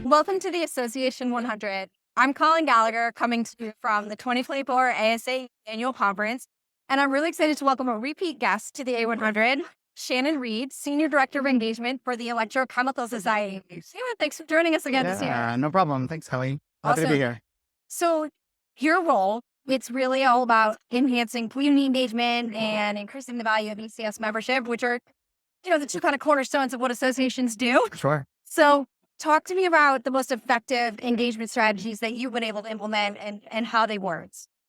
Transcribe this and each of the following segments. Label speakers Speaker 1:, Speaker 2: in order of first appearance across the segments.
Speaker 1: Welcome to the Association 100. I'm Colin Gallagher, coming to you from the 2024 ASA Annual Conference, and I'm really excited to welcome a repeat guest to the A100, Shannon Reed, Senior Director of Engagement for the Electrochemical Society. Shannon, thanks for joining us again this year.
Speaker 2: No problem. Thanks, Kelly. Happy to be here.
Speaker 1: So your role, it's really all about enhancing community engagement and increasing the value of ECS membership, which are, the two kind of cornerstones of what associations do.
Speaker 2: Sure.
Speaker 1: So talk to me about the most effective engagement strategies that you've been able to implement and how they work.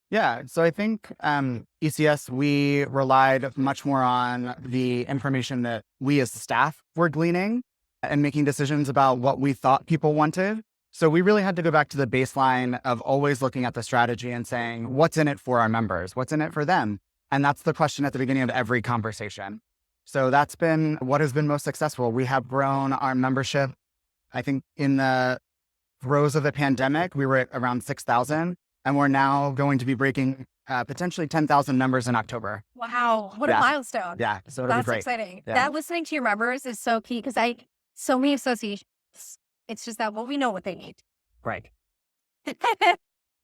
Speaker 2: Yeah. So I think ECS, we relied much more on the information that we as staff were gleaning and making decisions about what we thought people wanted. So we really had to go back to the baseline of always looking at the strategy and saying, what's in it for our members? What's in it for them? And that's the question at the beginning of every conversation. So that's been what has been most successful. We have grown our membership. I think in the throes of the pandemic, we were at around 6,000, and we're now going to be breaking potentially 10,000 members in October.
Speaker 1: Wow. What a milestone.
Speaker 2: Yeah. So it'll be great.
Speaker 1: That's exciting.
Speaker 2: Yeah.
Speaker 1: That listening to your members is so key because so many associations, it's just that, we know what they need.
Speaker 2: Right.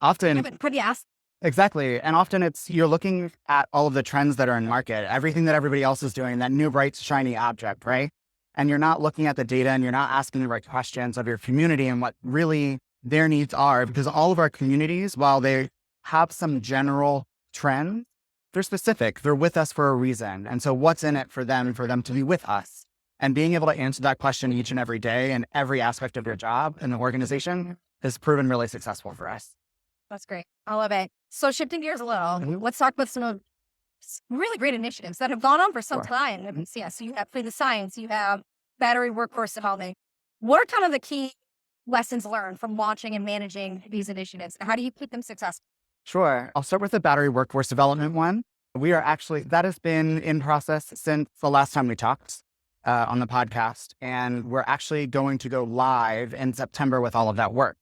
Speaker 2: Often.
Speaker 1: Pretty ask.
Speaker 2: Exactly. And often you're looking at all of the trends that are in market, everything that everybody else is doing, that new bright, shiny object, right? And you're not looking at the data and you're not asking the right questions of your community and what really their needs are, because all of our communities, while they have some general trends, they're specific. They're with us for a reason. And so what's in it for them to be with us? And being able to answer that question each and every day in every aspect of your job and the organization has proven really successful for us.
Speaker 1: That's great. I love it. So shifting gears a little, let's talk about some really great initiatives that have gone on for some time. Yeah, so you have Play the Science, you have battery workforce development. What are kind of the key lessons learned from launching and managing these initiatives? How do you keep them successful?
Speaker 2: Sure. I'll start with the battery workforce development one. That has been in process since the last time we talked on the podcast. And we're actually going to go live in September with all of that work.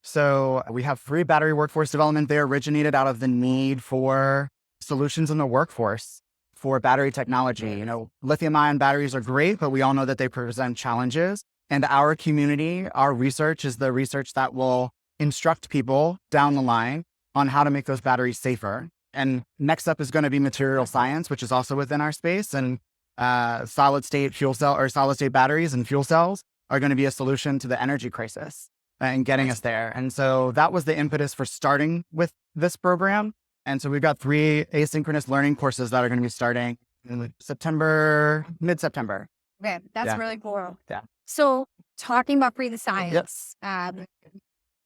Speaker 2: So we have 3 battery workforce development. They originated out of the need for solutions in the workforce for battery technology. Lithium-ion batteries are great, but we all know that they present challenges. And our community, our research is the research that will instruct people down the line on how to make those batteries safer. And next up is going to be material science, which is also within our space. And solid state batteries and fuel cells are going to be a solution to the energy crisis and getting us there. And so that was the impetus for starting with this program. And so we've got 3 asynchronous learning courses that are going to be starting in mid-September.
Speaker 1: Okay, that's really cool.
Speaker 2: Yeah.
Speaker 1: So talking about Play the Science,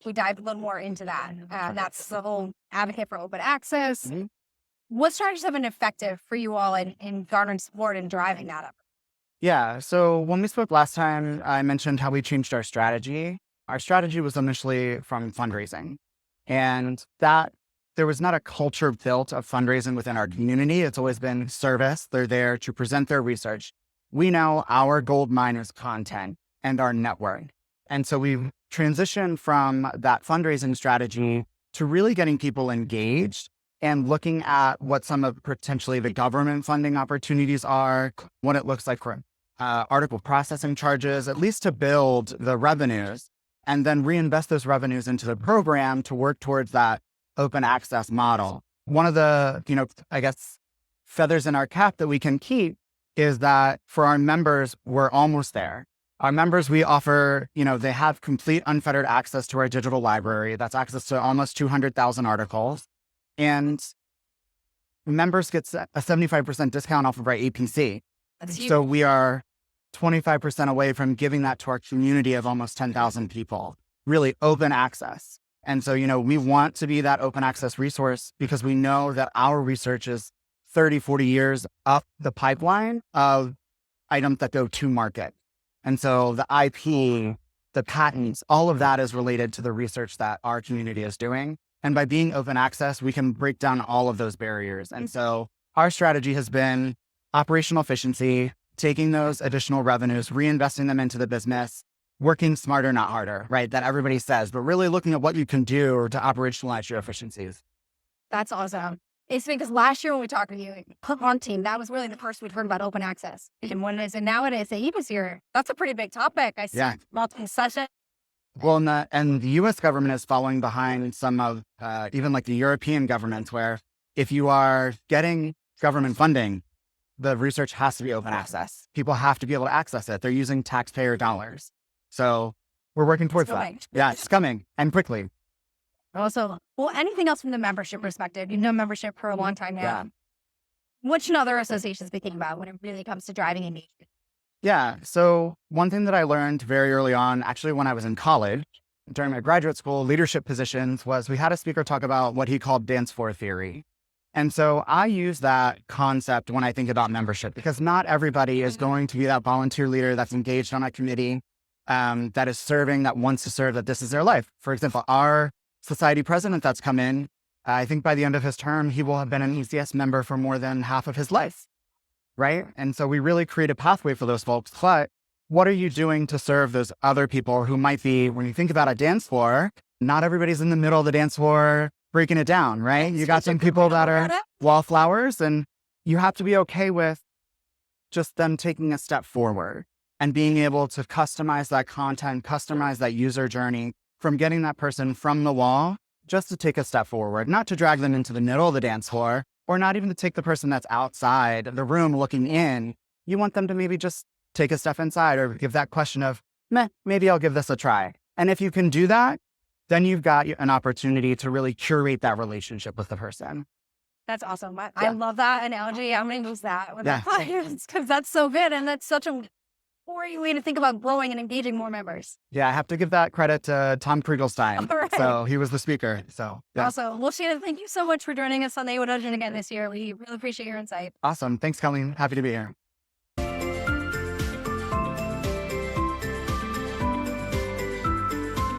Speaker 1: we dive a little more into that. That's the whole advocate for open access. Mm-hmm. What strategies have been effective for you all in garnering support and driving that up?
Speaker 2: Yeah. So when we spoke last time, I mentioned how we changed our strategy. Our strategy was initially from fundraising, and that there was not a culture built of fundraising within our community. It's always been service. They're there to present their research. We know our gold mine is content and our network. And so we've transitioned from that fundraising strategy to really getting people engaged and looking at what some of potentially the government funding opportunities are, what it looks like for article processing charges, at least to build the revenues, and then reinvest those revenues into the program to work towards that open access model. One of the, feathers in our cap that we can keep is that for our members, we're almost there. Our members, we offer, they have complete unfettered access to our digital library. That's access to almost 200,000 articles. And members get a 75% discount off of our APC.
Speaker 1: That's huge.
Speaker 2: So we are 25% away from giving that to our community of almost 10,000 people, really open access. And so, we want to be that open access resource because we know that our research is 30, 40 years up the pipeline of items that go to market. And so the IP, the patents, all of that is related to the research that our community is doing. And by being open access, we can break down all of those barriers. And so our strategy has been operational efficiency, taking those additional revenues, reinvesting them into the business, working smarter, not harder, right? That everybody says, but really looking at what you can do to operationalize your efficiencies.
Speaker 1: That's awesome. It's because last year when we talked to you, on team, that was really the first we'd heard about open access. And nowadays, he was here. That's a pretty big topic. I see multiple sessions.
Speaker 2: Well, and the US government is following behind some of even like the European governments, where if you are getting government funding, the research has to be open access. People have to be able to access it. They're using taxpayer dollars. So we're working towards that.
Speaker 1: coming.
Speaker 2: Yeah, it's coming and quickly.
Speaker 1: Also, well, anything else from the membership perspective? You've known membership for a long time now.
Speaker 2: Yeah.
Speaker 1: What should other associations be thinking about when it really comes to driving engagement?
Speaker 2: Yeah. So one thing that I learned very early on, actually when I was in college, during my graduate school leadership positions, was we had a speaker talk about what he called dance floor theory. And so I use that concept when I think about membership, because not everybody is going to be that volunteer leader that's engaged on a committee, that is serving, that wants to serve, that this is their life. For example, our society president that's come in, I think by the end of his term, he will have been an ECS member for more than half of his life, right? And so we really create a pathway for those folks. But what are you doing to serve those other people who might be, when you think about a dance floor, not everybody's in the middle of the dance floor breaking it down, right? You got some people that are wallflowers, and you have to be okay with just them taking a step forward and being able to customize that content, customize that user journey from getting that person from the wall just to take a step forward, not to drag them into the middle of the dance floor, or not even to take the person that's outside the room looking in. You want them to maybe just take a step inside, or give that question of, maybe I'll give this a try. And if you can do that, then you've got an opportunity to really curate that relationship with the person.
Speaker 1: That's awesome. I love that analogy. I'm going to use that with my
Speaker 2: Yeah.
Speaker 1: clients because that's so good. And that's such a great way to think about growing and engaging more members.
Speaker 2: Yeah, I have to give that credit to Tom Kriegelstein.
Speaker 1: All right.
Speaker 2: So he was the speaker. So yeah.
Speaker 1: Awesome. Well, Shannon, thank you so much for joining us on the AWO Dungeon again this year. We really appreciate your insight.
Speaker 2: Awesome. Thanks, Colleen. Happy to be here.